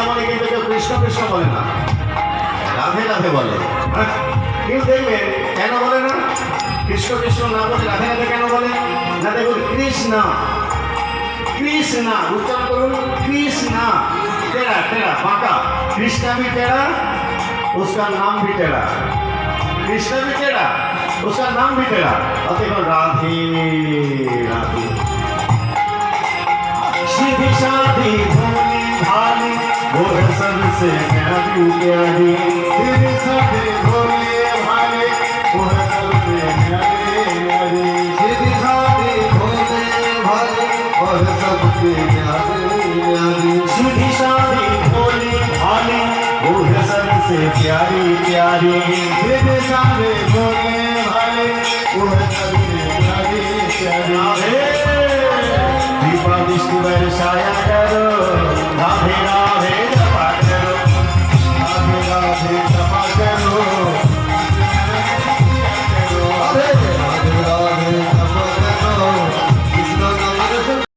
বৃন্দাবনে কিন্তু কেউ কৃষ্ণ কৃষ্ণ বলে না, রাধে রাধে বলে। কিন্তু দেখবেন কেন বলে না? কৃষ্ণ কৃষ্ণ না বলে রাধে রাধে কেন বলে না? দেখুন কৃষ্ণ কৃষ্ণ উচ্চারণ করুন, কৃষ্ণ टेढ़ा टेढ़ा बांका, कृष्णा भी टेढ़ा उसका नाम भी टेढ़ा, कृष्णा भी टेढ़ा उसका नाम भी टेढ़ा। और देखो राधे राधे सीधी साधी भोली भाली वो है सबसे प्यारी प्यारी, सीधी साधी भोली भाली वो है सबसे प्यारी प्यारी, सीधी साधी भोली भाली वो है सबसे प्यारी प्यारी, सीधी साधी भोली भाली वो है सबसे प्यारी प्यारी, सीधी साधी भोली भाली वो है सबसे प्यारी प्यारी। दीपा दृष्टि बरसाया करो